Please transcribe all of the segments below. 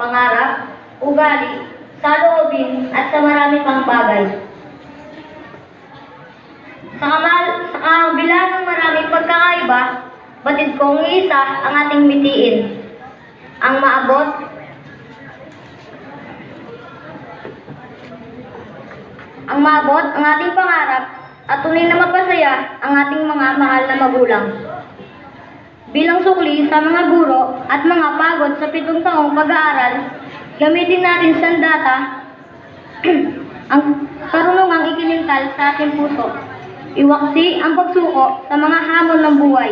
pangarap, ugali, saloobin, at sa marami pang bagay. Sa kabila ng maraming pagkakaiba, batid kong isa ang ating mitiin. Ang maabot, ang ating pangarap at tunay na mapasaya ang ating mga mahal na magulang. Bilang sukli sa mga guro at mga pagod sa 7 taong pag-aaral, gamitin natin sandata ang karunungang ikinintal sa ating puso. Iwaksi ang pagsuko sa mga hamon ng buhay.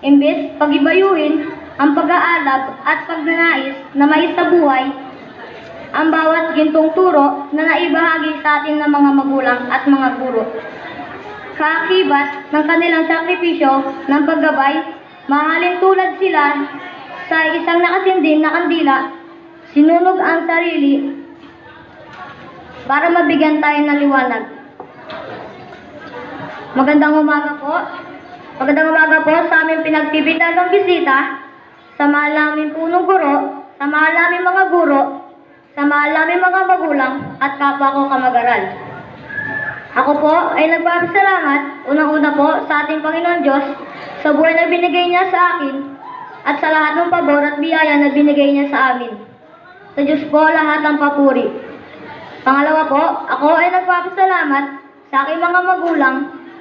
Imbes pagibayuhin ang pag-aalab at pagnanais na mais sa buhay, ang bawat gintong turo na naibahagi sa atin ng mga magulang at mga guro. Kaakibat ng kanilang sakripisyo ng paggabay, mahalin tulad sila sa isang nakasinding na kandila, sinunog ang sarili para mabigyan tayo ng liwanag. Magandang umaga po sa aming pinagpipitagang bisita, sa mahal naming punong guro, sa mahal naming mga guro, sa mahal naming mga magulang at kapwa ko kamag-aral. Ako po ay nagpapasalamat unang-una po sa ating Panginoon Diyos sa buhay na binigay niya sa akin at sa lahat ng pabor at biyaya na binigay niya sa amin. Sa Diyos po lahat ng papuri. Pangalawa po, ako ay nagpapasalamat sa aking mga magulang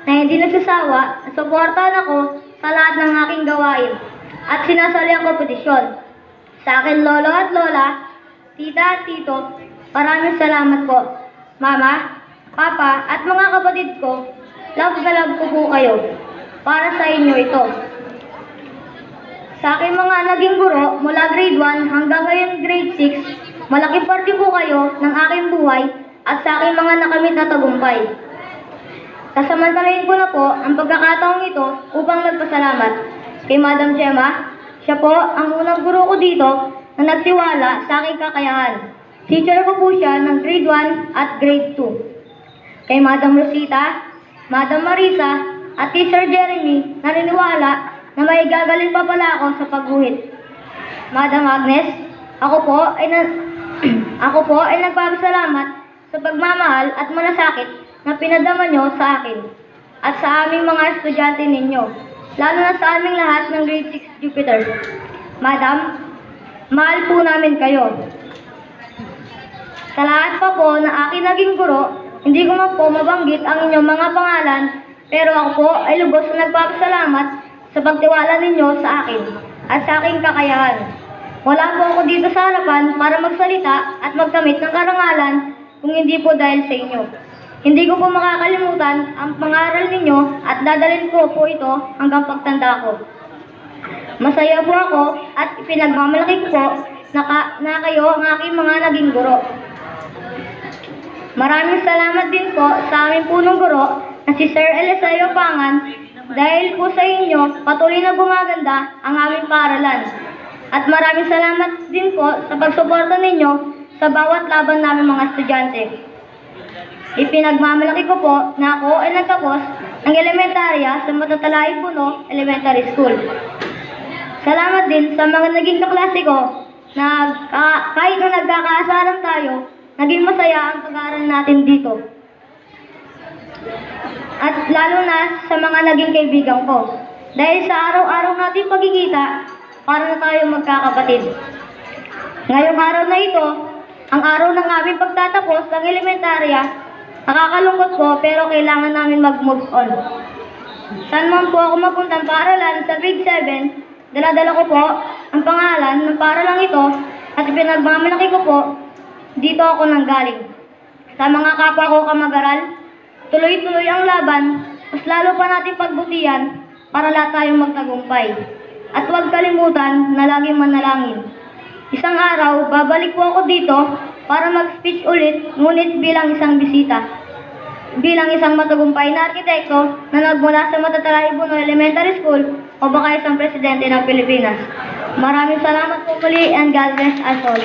na hindi nagsasawa na suportahan ako sa lahat ng aking gawain at sinasali ang kompetisyon. Sa akin lolo at lola, tita at tito, maraming salamat po. Mama, papa at mga kapatid ko, love na love ko po kayo. Para sa inyo ito. Sa aking mga naging guro mula grade 1 hanggang ngayon grade 6, malaking parte po kayo ng aking buhay at sa aking mga nakamit na tagumpay. Sasamantalahin ko na po ang pagkakataong ito upang magpasalamat kay Madam Gemma. Siya po ang unang guro ko dito na nagtiwala sa aking kakayahan. Teacher ko po siya ng grade 1 at grade 2. Kay Madam Rosita, Madam Marisa, at Teacher Jeremy, naniniwala na may gagaling pa pala ako sa pagguhit. Madam Agnes, ako po ay nagpapasalamat sa pagmamahal at malasakit na pinadama nyo sa akin at sa aming mga estudyante ninyo, lalo na sa aming lahat ng grade 6 Jupiter. Madam, mahal po namin kayo. Sa lahat pa po na aking naging guro, hindi ko man po mabanggit ang inyong mga pangalan, pero ako po ay lubos na nagpapasalamat sa pagtiwala ninyo sa akin at sa aking kakayahan. Wala po ako dito sa harapan para magsalita at magkamit ng karangalan kung hindi po dahil sa inyo. Hindi ko po makakalimutan ang pangaral ninyo at dadalhin ko po ito hanggang pagtanda ko. Masaya po ako at pinagmamalaki ko po na kayo ang aking mga naging guro. Maraming salamat din po sa aming punong guro na si Sir Elisayo Pangan. Dahil po sa inyo, patuloy na gumaganda ang aming paaralan. At maraming salamat din po sa pagsuporta ninyo sa bawat laban namin mga estudyante. Ipinagmamalaki ko po na ako ay nagtapos ng elementarya sa Matatalay Puno Elementary School. Salamat din sa mga naging kaklase ko na kahit na nagkakaasaran tayo, naging masaya ang pag-aaral natin dito. At lalo na sa mga naging kaibigan ko. Dahil sa araw-araw natin pagkikita, para na tayo magkakapatid. Ngayong araw na ito, ang araw ng aming pagtatapos ng elementarya, nakakalungkot po pero kailangan namin mag-move on. Saan man po ako mapuntang paaralan sa grade 7, daladala ko po ang pangalan ng paaralang ito at pinagmamalaki ko po, dito ako nanggaling. Sa mga kapwa ko kamag-aral, tuloy-tuloy ang laban, mas lalo pa natin pagbutihan para lahat tayong magtagumpay. At huwag kalimutan na laging manalangin. Isang araw, babalik po ako dito para mag-speech ulit, ngunit bilang isang bisita. Bilang isang matagumpay na arkitekto na nagmula sa Matatalay Puno Elementary School o baka isang presidente ng Pilipinas. Maraming salamat po muli and God bless us all.